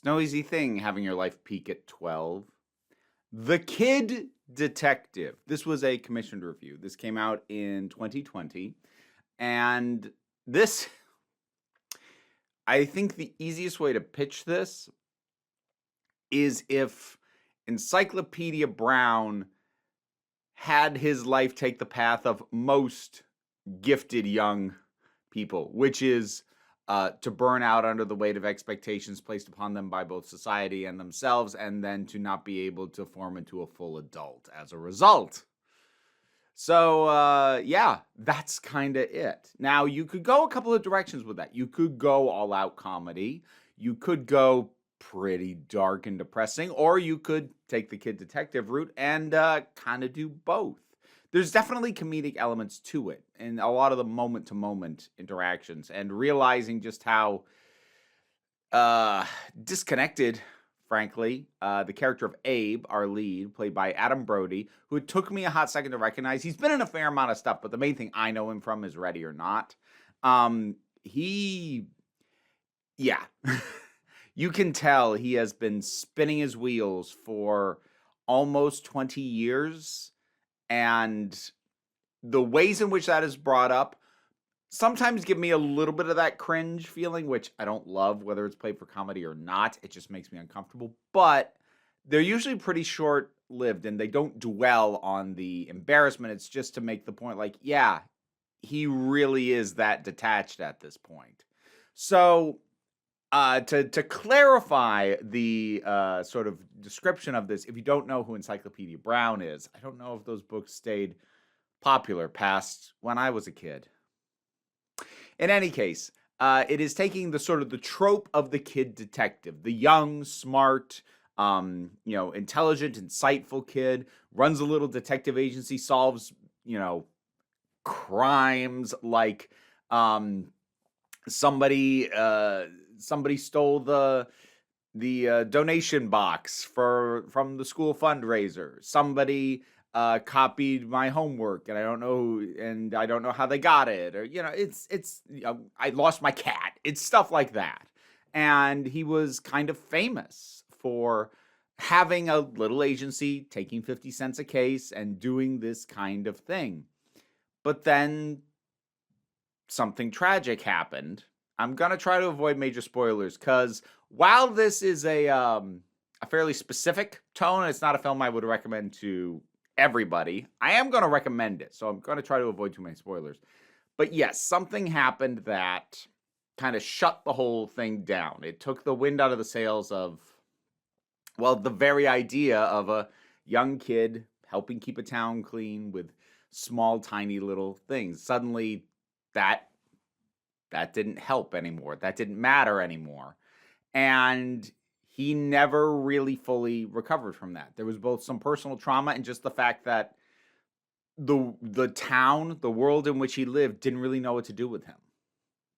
no easy thing having your life peak at 12. The Kid Detective. This was a commissioned review. This came out in 2020. And this, I think the easiest way to pitch this is if Encyclopedia Brown had his life take the path of most gifted young people, which is to burn out under the weight of expectations placed upon them by both society and themselves, and then to not be able to form into a full adult as a result. So, yeah, that's kind of it. Now, you could go a couple of directions with that. You could go all out comedy. You could go pretty dark and depressing, or you could take the kid detective route and kind of do both. There's definitely comedic elements to it and a lot of the moment to moment interactions, and realizing just how disconnected, frankly, the character of Abe, our lead, played by Adam Brody, who it took me a hot second to recognize. He's been in a fair amount of stuff, but the main thing I know him from is Ready or Not. He, yeah, you can tell he has been spinning his wheels for almost 20 years, and the ways in which that is brought up sometimes give me a little bit of that cringe feeling, which I don't love, whether it's played for comedy or not. It just makes me uncomfortable. But they're usually pretty short-lived, and they don't dwell on the embarrassment. It's just to make the point, like, yeah, he really is that detached at this point. So, to clarify the sort of description of this, if you don't know who Encyclopedia Brown is, I don't know if those books stayed popular past when I was a kid. In any case, it is taking the sort of the trope of the kid detective, the young, smart, intelligent, insightful kid, runs a little detective agency, solves, crimes like somebody stole the donation box from the school fundraiser. Somebody copied my homework, and I don't know how they got it, or I lost my cat. It's stuff like that. And he was kind of famous for having a little agency, taking 50 cents a case and doing this kind of thing. But then something tragic happened. I'm gonna try to avoid major spoilers, because while this is a fairly specific tone, it's not a film I would recommend to everybody. I am going to recommend it, so I'm going to try to avoid too many spoilers. But yes, something happened that kind of shut the whole thing down. It took the wind out of the sails of, well, the very idea of a young kid helping keep a town clean with small, tiny little things. Suddenly, that didn't help anymore. That didn't matter anymore. And he never really fully recovered from that. There was both some personal trauma and just the fact that the town, the world in which he lived, didn't really know what to do with him,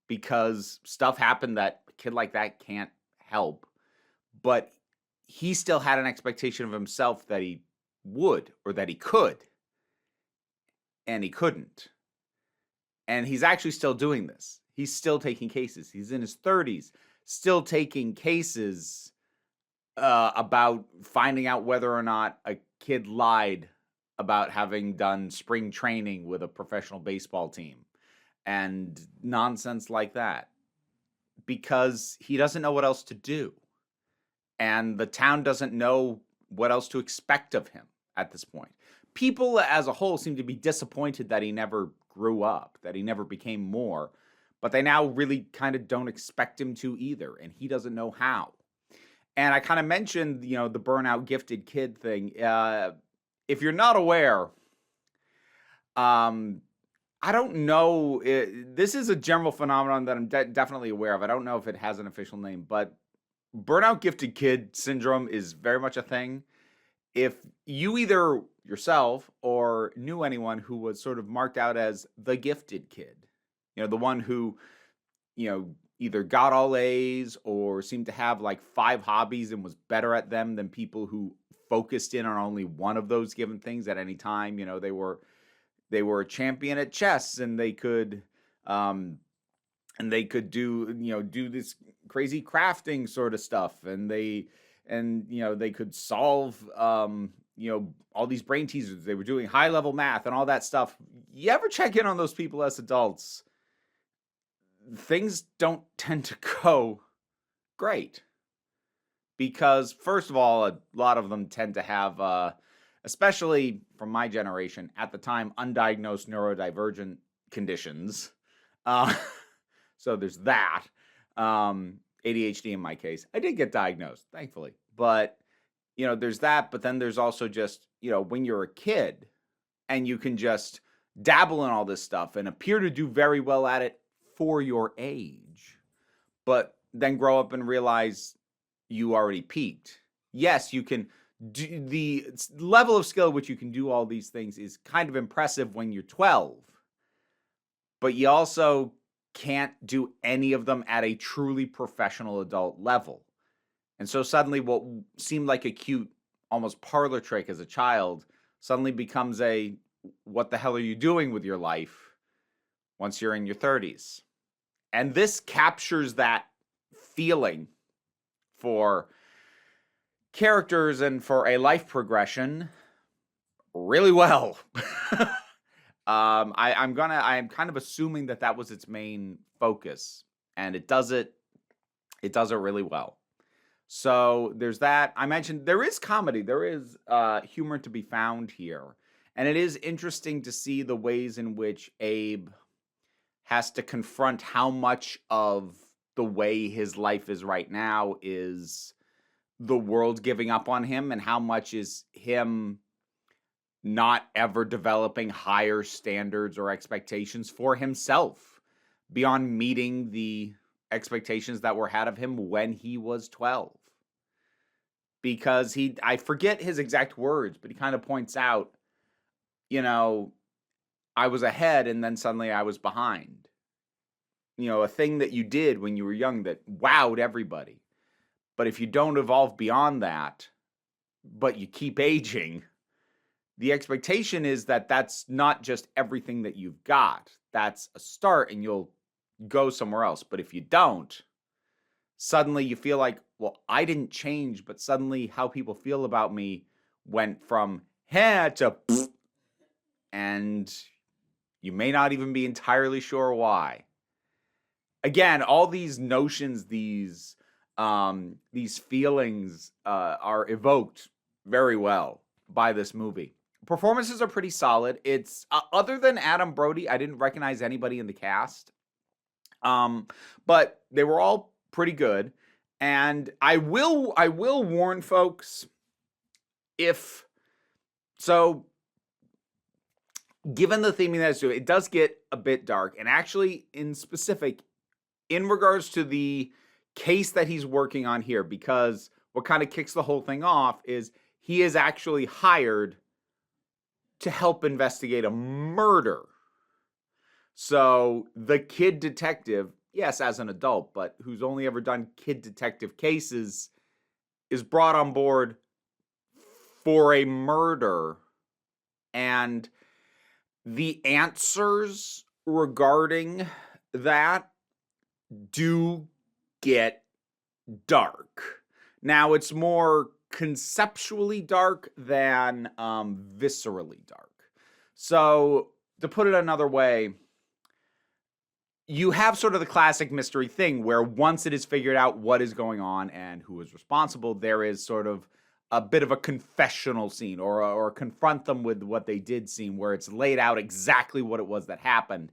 because stuff happened that a kid like that can't help. But he still had an expectation of himself that he would, or that he could, and he couldn't. And he's actually still doing this. He's still taking cases. He's in his 30s, still taking cases about finding out whether or not a kid lied about having done spring training with a professional baseball team and nonsense like that, because he doesn't know what else to do. And the town doesn't know what else to expect of him at this point. People as a whole seem to be disappointed that he never grew up, that he never became more, but they now really kind of don't expect him to either, and he doesn't know how. And I kind of mentioned, the burnout gifted kid thing. If you're not aware, I don't know. This is a general phenomenon that I'm definitely aware of. I don't know if it has an official name, but burnout gifted kid syndrome is very much a thing. If you either yourself or knew anyone who was sort of marked out as the gifted kid, the one who, either got all A's or seemed to have like 5 hobbies and was better at them than people who focused in on only one of those given things at any time. They were a champion at chess, and they could do this crazy crafting sort of stuff, and they could solve all these brain teasers. They were doing high level math and all that stuff. You ever check in on those people as adults? Things don't tend to go great, because first of all, a lot of them tend to have, especially from my generation at the time, undiagnosed neurodivergent conditions. Uh, so there's that. ADHD in my case. I did get diagnosed, thankfully. But, there's that. But then there's also just, when you're a kid and you can just dabble in all this stuff and appear to do very well at it for your age, but then grow up and realize you already peaked. Yes, you can do the level of skill at which you can do all these things is kind of impressive when you're 12, but you also can't do any of them at a truly professional adult level. And so suddenly what seemed like a cute, almost parlor trick as a child suddenly becomes a, what the hell are you doing with your life once you're in your 30s? And this captures that feeling for characters and for a life progression really well. I'm kind of assuming that was its main focus, and it does it really well. So there's that. I mentioned there is comedy, there is humor to be found here, and it is interesting to see the ways in which Abe has to confront how much of the way his life is right now is the world giving up on him, and how much is him not ever developing higher standards or expectations for himself beyond meeting the expectations that were had of him when he was 12. Because I forget his exact words, but he kind of points out, I was ahead and then suddenly I was behind. A thing that you did when you were young that wowed everybody. But if you don't evolve beyond that, but you keep aging, the expectation is that that's not just everything that you've got. That's a start and you'll go somewhere else. But if you don't, suddenly you feel like, well, I didn't change, but suddenly how people feel about me went from heh to pfft, and you may not even be entirely sure why. Again, all these notions, these feelings are evoked very well by this movie. Performances are pretty solid. It's other than Adam Brody, I didn't recognize anybody in the cast, but they were all pretty good. And I will warn folks, given the theming that it's doing, it does get a bit dark. And actually, in specific, in regards to the case that he's working on here, because what kind of kicks the whole thing off is he is actually hired to help investigate a murder. So the kid detective, yes, as an adult, but who's only ever done kid detective cases, is brought on board for a murder. And the answers regarding that do get dark. Now, it's more conceptually dark than viscerally dark. So, to put it another way, you have sort of the classic mystery thing where once it is figured out what is going on and who is responsible, there is sort of a bit of a confessional scene or confront them with what they did scene where it's laid out exactly what it was that happened.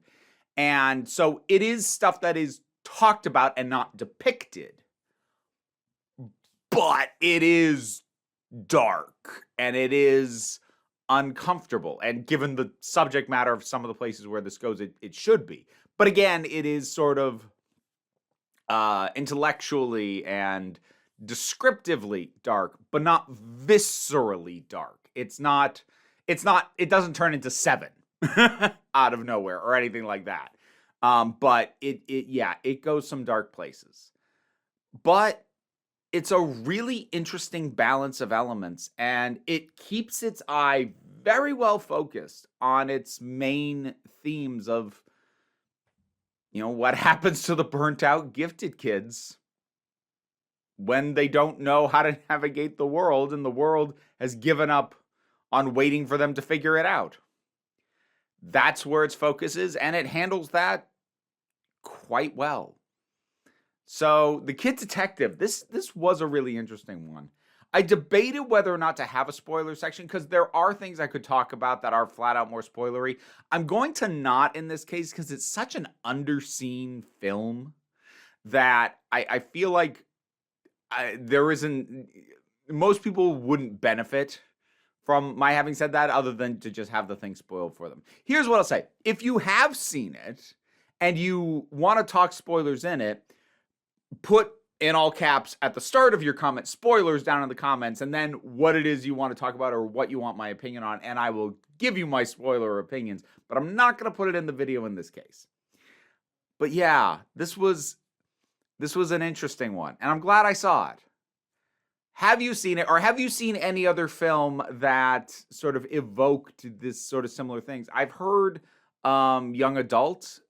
And so it is stuff that is talked about and not depicted, but it is dark and it is uncomfortable. And given the subject matter of some of the places where this goes, it should be. But again, it is sort of intellectually and descriptively dark, but not viscerally dark. It doesn't turn into Seven out of nowhere or anything like that. But it goes some dark places. But it's a really interesting balance of elements, and it keeps its eye very well focused on its main themes of, what happens to the burnt out gifted kids when they don't know how to navigate the world and the world has given up on waiting for them to figure it out. That's where its focus is, and it handles that quite well. So The Kid Detective, this was a really interesting one. I debated whether or not to have a spoiler section because there are things I could talk about that are flat out more spoilery. I'm going to not in this case because it's such an underseen film that I feel like most people wouldn't benefit from my having said that other than to just have the thing spoiled for them. Here's what I'll say. If you have seen it and you want to talk spoilers in it, put in all caps at the start of your comment, spoilers down in the comments, and then what it is you want to talk about or what you want my opinion on, and I will give you my spoiler opinions, but I'm not going to put it in the video in this case. But yeah, this was an interesting one, and I'm glad I saw it. Have you seen it, or have you seen any other film that sort of evoked this sort of similar things? I've heard Young Adult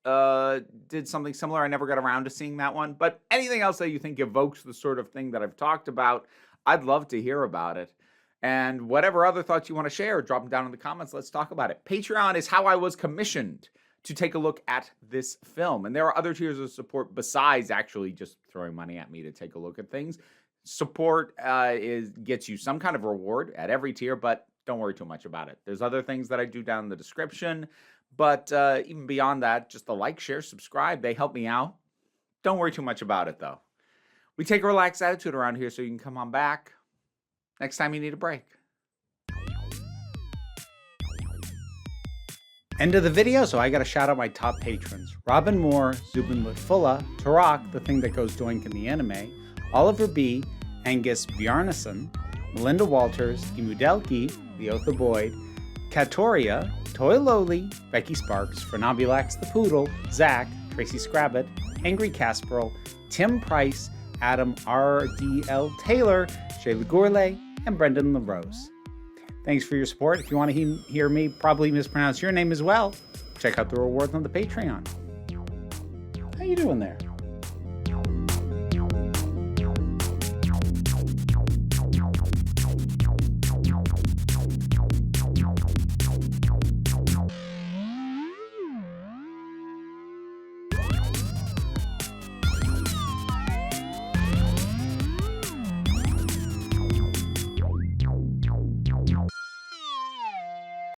did something similar. I never got around to seeing that one. But anything else that you think evokes the sort of thing that I've talked about, I'd love to hear about it. And whatever other thoughts you want to share, drop them down in the comments. Let's talk about it. Patreon is how I was commissioned to take a look at this film. And there are other tiers of support besides actually just throwing money at me to take a look at things. Support gets you some kind of reward at every tier, but don't worry too much about it. There's other things that I do down in the description, but even beyond that, just the like, share, subscribe, they help me out. Don't worry too much about it, though. We take a relaxed attitude around here so you can come on back next time you need a break. End of the video, so I gotta shout out my top patrons. Robin Moore, Zubin Lutfulla, Tarak, the thing that goes doink in the anime, Oliver B., Angus Bjarnason, Melinda Walters, Imudelki, The Oath of Boyd, Katoria, Toy Lowly, Becky Sparks, Fernambulax the Poodle, Zach, Tracy Scrabbit, Angry Casperl, Tim Price, Adam R.D.L. Taylor, Shayla Gourlay, and Brendan LaRose. Thanks for your support. If you want to hear me probably mispronounce your name as well, check out the rewards on the Patreon. How you doing there?